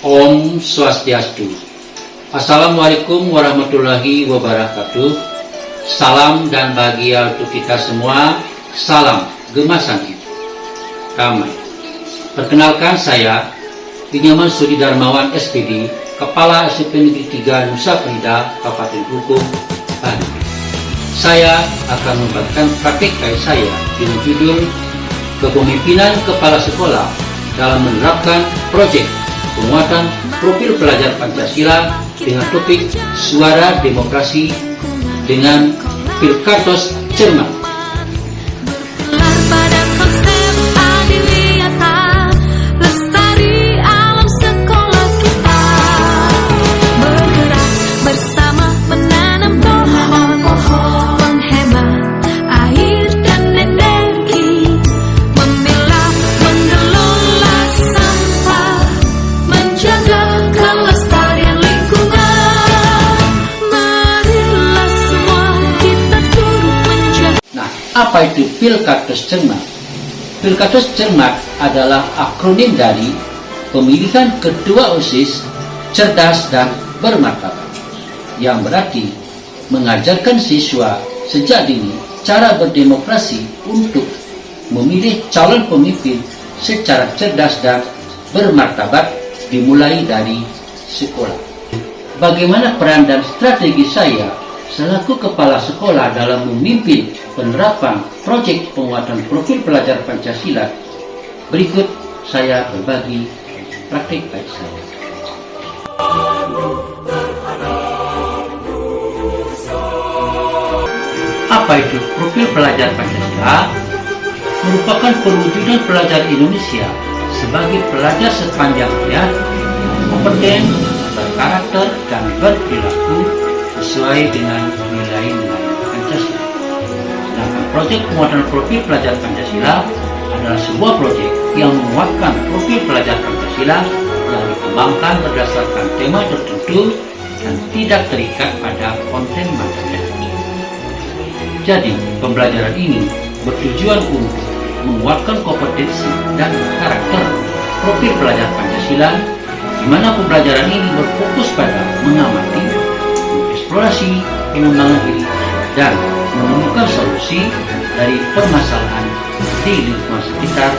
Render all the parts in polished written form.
Om Swastiastu. Assalamualaikum warahmatullahi wabarakatuh. Salam dan bahagia untuk kita semua. Salam gemasan hidup damai. Perkenalkan, saya Binyaman Sudi Darmawan SPD, Kepala SMP Negeri 3 Nusa Penida, Kabupaten Klungkung, Bali. Saya akan membagikan praktik saya dengan judul Kepemimpinan Kepala Sekolah dalam menerapkan proyek penguatan profil pelajar Pancasila dengan topik Suara Demokrasi dengan Pilkados Cermat. Apa itu Pilkados Cermat? Pilkados Cermat adalah akronim dari pemilihan ketua OSIS cerdas dan bermartabat, yang berarti mengajarkan siswa sejak dini cara berdemokrasi untuk memilih calon pemimpin secara cerdas dan bermartabat dimulai dari sekolah. Bagaimana peran dan strategi saya selaku kepala sekolah dalam memimpin penerapan proyek penguatan profil pelajar Pancasila? Berikut saya berbagi praktik baik saya. Apa itu profil pelajar Pancasila? Merupakan perwujudan pelajar Indonesia sebagai pelajar sepanjang hayat, kompeten, berkarakter, dan berperilaku sesuai dengan nilai-nilai Pancasila. Sedangkan proyek penguatan profil pelajar Pancasila adalah sebuah proyek yang menguatkan profil pelajar Pancasila yang dikembangkan berdasarkan tema tertentu dan tidak terikat pada konten materi. Jadi, pembelajaran ini bertujuan untuk menguatkan kompetensi dan karakter profil pelajar Pancasila, di mana pembelajaran ini berfokus pada mengamati, eksplorasi, pengembangan diri, dan menemukan solusi dari permasalahan di lingkungan sekitar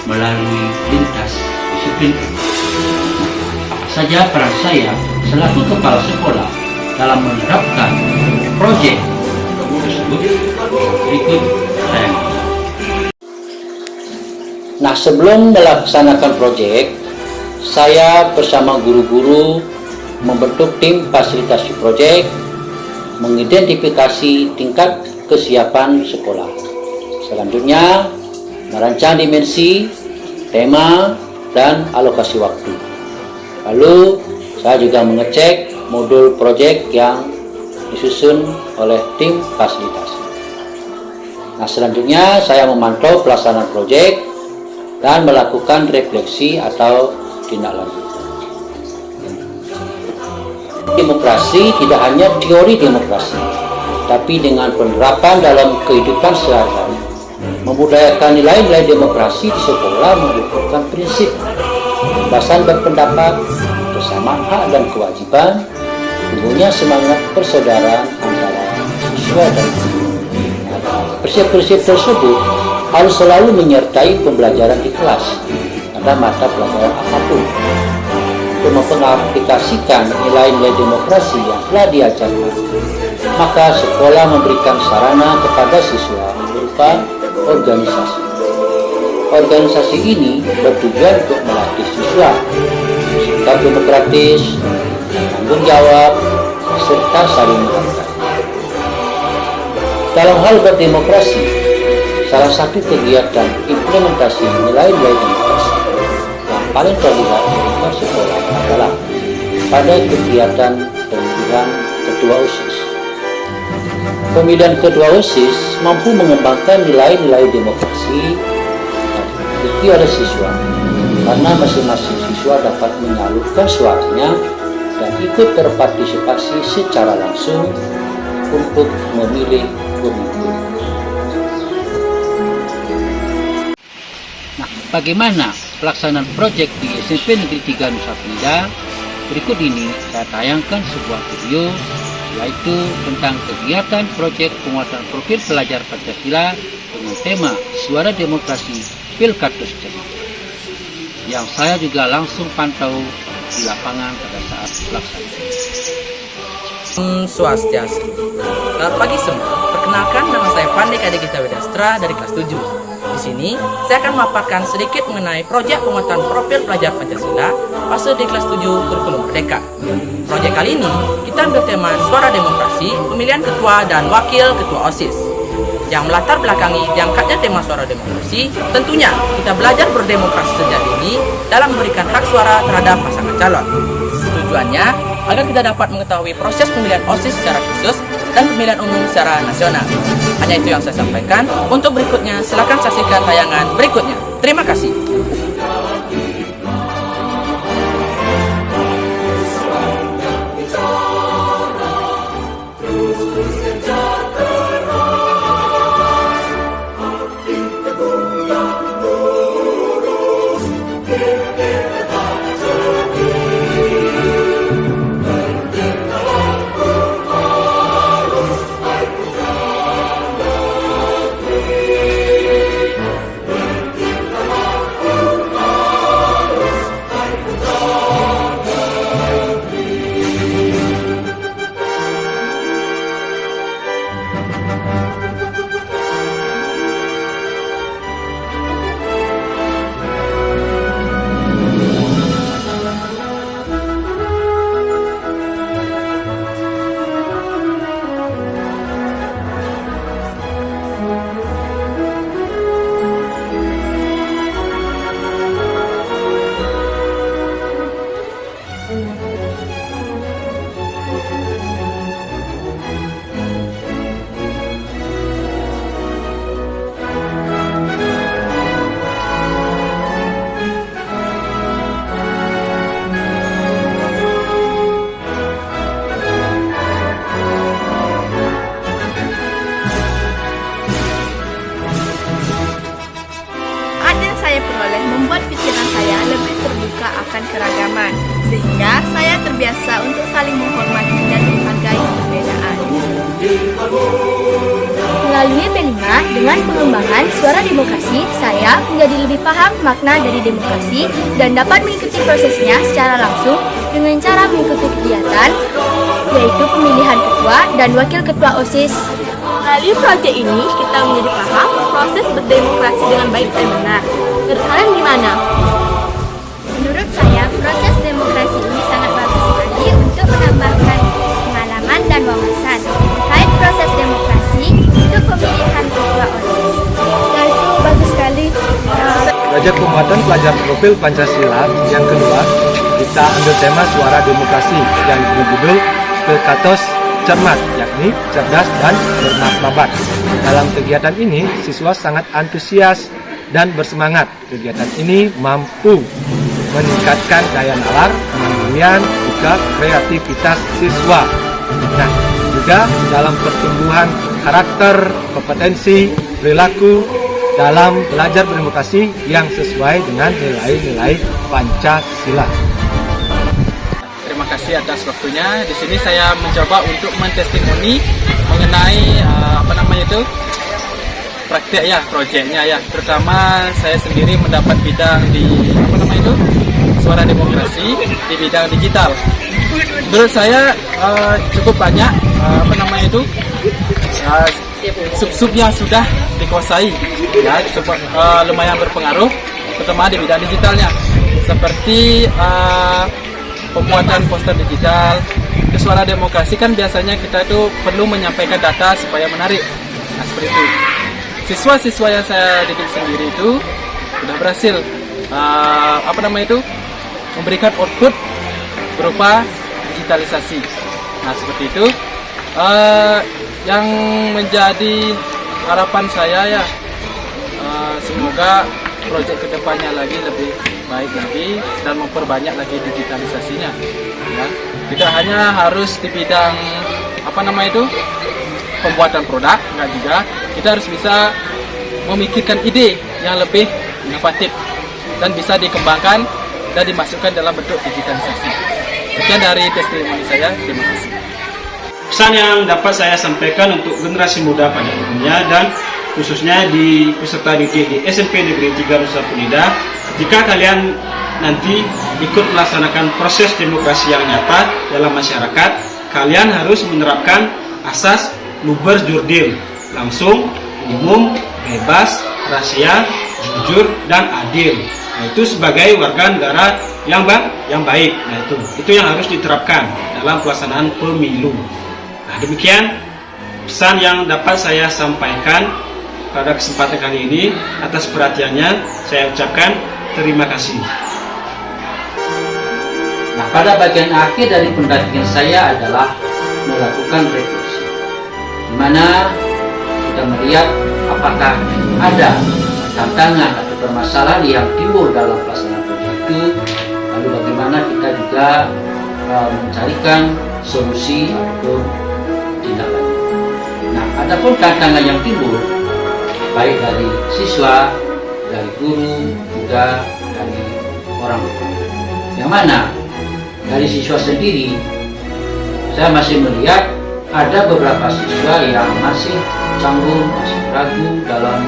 melalui lintas disiplin. Apa saja peran saya selaku kepala sekolah dalam menerapkan proyek tersebut? Berikut saya. Nah, sebelum melaksanakan proyek, saya bersama guru-guru membentuk tim fasilitasi proyek, mengidentifikasi tingkat kesiapan sekolah. Selanjutnya, merancang dimensi, tema, dan alokasi waktu. Lalu, saya juga mengecek modul proyek yang disusun oleh tim fasilitasi. Nah, selanjutnya saya memantau pelaksanaan proyek dan melakukan refleksi atau tindak lanjut. Demokrasi tidak hanya teori demokrasi, tapi dengan penerapan dalam kehidupan sehari-hari. Membudayakan nilai-nilai demokrasi di sekolah merupakan prinsip kebebasan berpendapat, kesamaan hak dan kewajiban, tumbuhnya semangat persaudaraan antara siswa dan guru. Prinsip-prinsip tersebut harus selalu menyertai pembelajaran di kelas pada mata pelajaran apapun. Untuk mengaplikasikan nilai-nilai demokrasi yang telah diajarkan, maka sekolah memberikan sarana kepada siswa berupa organisasi. Organisasi ini bertujuan untuk melatih siswa sikap demokratis, tanggung jawab, serta saling menghargai. Dalam hal berdemokrasi, salah satu kegiatan implementasi nilai-nilai demokrasi yang paling terlihat di sekolah adalah pada kegiatan pemilihan ketua OSIS. Pemilihan ketua OSIS mampu mengembangkan nilai-nilai demokrasi yang dimiliki oleh siswa, karena masing-masing siswa dapat menyalurkan suaranya dan ikut berpartisipasi secara langsung untuk memilih pemimpin. Nah, bagaimana pelaksanaan proyek di SMP Negeri 3 Nusa Penida, berikut ini saya tayangkan sebuah video yaitu tentang kegiatan proyek penguatan profil pelajar Pancasila dengan tema Suara Demokrasi Pilkados Cermat, yang saya juga langsung pantau di lapangan pada saat pelaksanaan. Swastiastu. Selamat pagi semua. Perkenalkan, nama saya Pandey Kade Gita Wedastra dari kelas 7. Di sini, saya akan memaparkan sedikit mengenai proyek penguatan profil pelajar Pancasila fase di kelas 7 kurikulum Merdeka. Proyek kali ini, kita ambil tema Suara Demokrasi, pemilihan ketua dan wakil ketua OSIS. Yang melatar belakangi diangkatnya tema Suara Demokrasi, tentunya kita belajar berdemokrasi sejak dini dalam memberikan hak suara terhadap pasangan calon. Tujuannya agar kita dapat mengetahui proses pemilihan OSIS secara khusus dan pemilihan umum secara nasional. Hanya itu yang saya sampaikan. Untuk berikutnya, silakan saksikan tayangan berikutnya. Terima kasih. Saya peroleh membuat pikiran saya lebih terbuka akan keragaman, sehingga saya terbiasa untuk saling menghormati dan menghargai perbedaan. Melalui B5, dengan pengembangan suara demokrasi, saya menjadi lebih paham makna dari demokrasi dan dapat mengikuti prosesnya secara langsung dengan cara mengikuti kegiatan, yaitu pemilihan ketua dan wakil ketua OSIS. Melalui proyek ini, kita menjadi paham proses berdemokrasi dengan baik dan benar. Menurut kalian gimana? Menurut saya, proses demokrasi ini sangat bagus sekali untuk menambahkan pengalaman dan wawasan terkait proses demokrasi untuk pemilihan ketua OSIS. Nah, itu bagus sekali. Proyek penguatan pelajar profil Pancasila yang kedua, kita ambil tema Suara Demokrasi yang berjudul Pilkados Cermat, yakni cerdas dan bermartabat. Dalam kegiatan ini, siswa sangat antusias dan bersemangat. Kegiatan ini mampu meningkatkan daya nalar, kemandirian, juga kreativitas siswa. Nah, juga dalam pertumbuhan karakter, kompetensi, perilaku dalam belajar berdemokrasi yang sesuai dengan nilai-nilai Pancasila. Terima kasih atas waktunya. Di sini saya mencoba untuk mentestimoni mengenai praktek ya, proyeknya ya. Terutama saya sendiri mendapat bidang di Suara Demokrasi di bidang digital. Menurut saya cukup banyak sub-sub yang sudah dikuasai ya, cukup lumayan berpengaruh, terutama di bidang digitalnya, seperti pembuatan poster digital. Di Suara Demokrasi kan biasanya kita itu perlu menyampaikan data supaya menarik. Nah, seperti itu. Siswa-siswa yang saya didik sendiri itu sudah berhasil memberikan output berupa digitalisasi. Nah, seperti itu. Yang menjadi harapan saya ya, semoga proyek kedepannya lagi lebih baik lagi dan memperbanyak lagi digitalisasinya ya. Tidak hanya harus di bidang pembuatan produk, enggak juga, kita harus bisa memikirkan ide yang lebih inovatif dan bisa dikembangkan dan dimasukkan dalam bentuk digitalisasi. Sekian dari testimoni saya, terima kasih. Pesan yang dapat saya sampaikan untuk generasi muda pada umumnya dan khususnya di peserta didik di SMP Negeri 3 Nusa Penida, ketika kalian nanti ikut melaksanakan proses demokrasi yang nyata dalam masyarakat, kalian harus menerapkan asas luber jurdil, langsung, umum, bebas, rahasia, jujur, dan adil. Nah, itu sebagai warga negara yang baik. Nah, itu yang harus diterapkan dalam pelaksanaan pemilu. Nah, demikian pesan yang dapat saya sampaikan pada kesempatan kali ini. Atas perhatiannya saya ucapkan terima kasih. Nah, pada bagian akhir dari pendampingan saya adalah melakukan refleksi, di mana kita melihat apakah ada tantangan atau permasalahan yang timbul dalam pelaksanaan proyek itu, lalu bagaimana kita juga mencarikan solusi ataupun tindak lanjut. Nah, adapun tantangan yang timbul baik dari siswa, dari guru, juga dari orang tua. Yang mana dari siswa sendiri, saya masih melihat ada beberapa siswa yang masih canggung, masih ragu dalam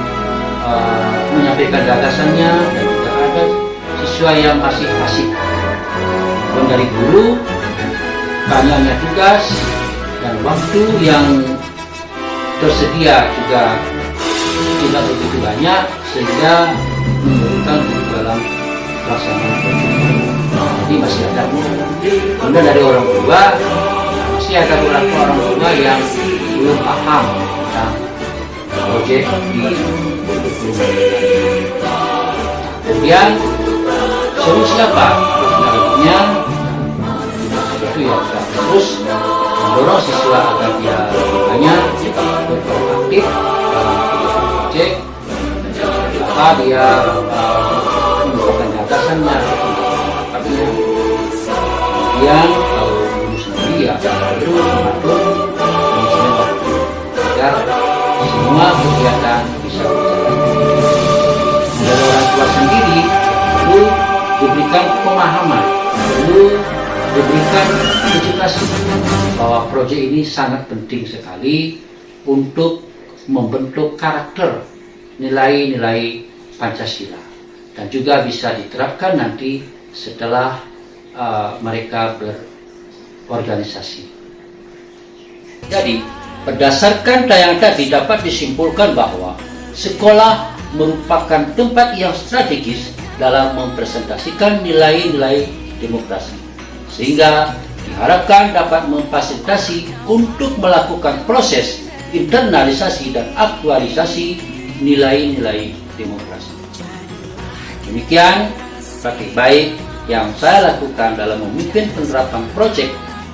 menyampaikan gagasannya, dan juga ada siswa yang masih asik. Dan dari guru, banyaknya tugas dan waktu yang tersedia juga tidak begitu banyak, sehingga memerlukan dalam pelaksanaan proyek. Jadi masih ada kemudian dari orang tua, masih ada beberapa orang tua yang belum paham tentang proyek di kemudian solusi apa? Selanjutnya itu ya terus mendorong siswa agar dia banyak beraktif dalam proyek, apa dia menggunakan gagasannya, kemudian kalau guru sendiri ya perlu mengatur agar semua kegiatan bisa berjalan. Dari orang tua sendiri perlu diberikan pemahaman, perlu diberikan edukasi bahwa proyek ini sangat penting sekali untuk membentuk karakter nilai-nilai Pancasila, dan juga bisa diterapkan nanti setelah mereka berorganisasi. Jadi, berdasarkan tayangan tadi dapat disimpulkan bahwa sekolah merupakan tempat yang strategis dalam mempresentasikan nilai-nilai demokrasi, sehingga diharapkan dapat memfasilitasi untuk melakukan proses internalisasi dan aktualisasi nilai-nilai demokrasi. Demikian praktik baik yang saya lakukan dalam memimpin penerapan proyek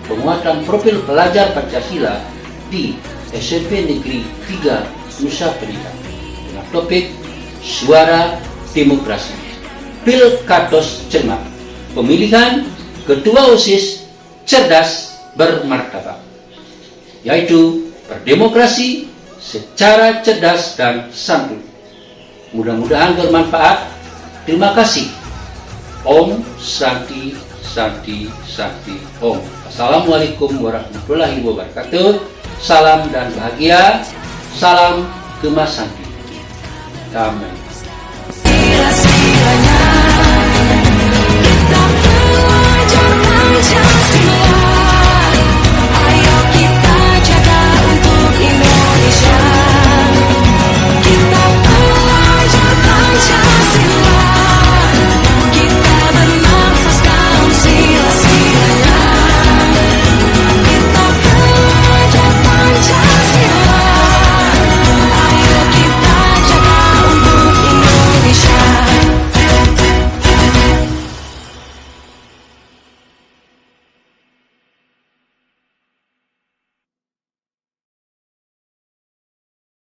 penguatan profil pelajar Pancasila di SMP Negeri 3 Nusa Penida dengan topik Suara Demokrasi, Pilkados Cermat, pemilihan ketua OSIS cerdas bermartabat, yaitu berdemokrasi secara cerdas dan santun. Mudah-mudahan bermanfaat. Terima kasih. Om Santi Santi Santi Om. Assalamualaikum warahmatullahi wabarakatuh. Salam dan bahagia. Salam Gema Santi. Damai.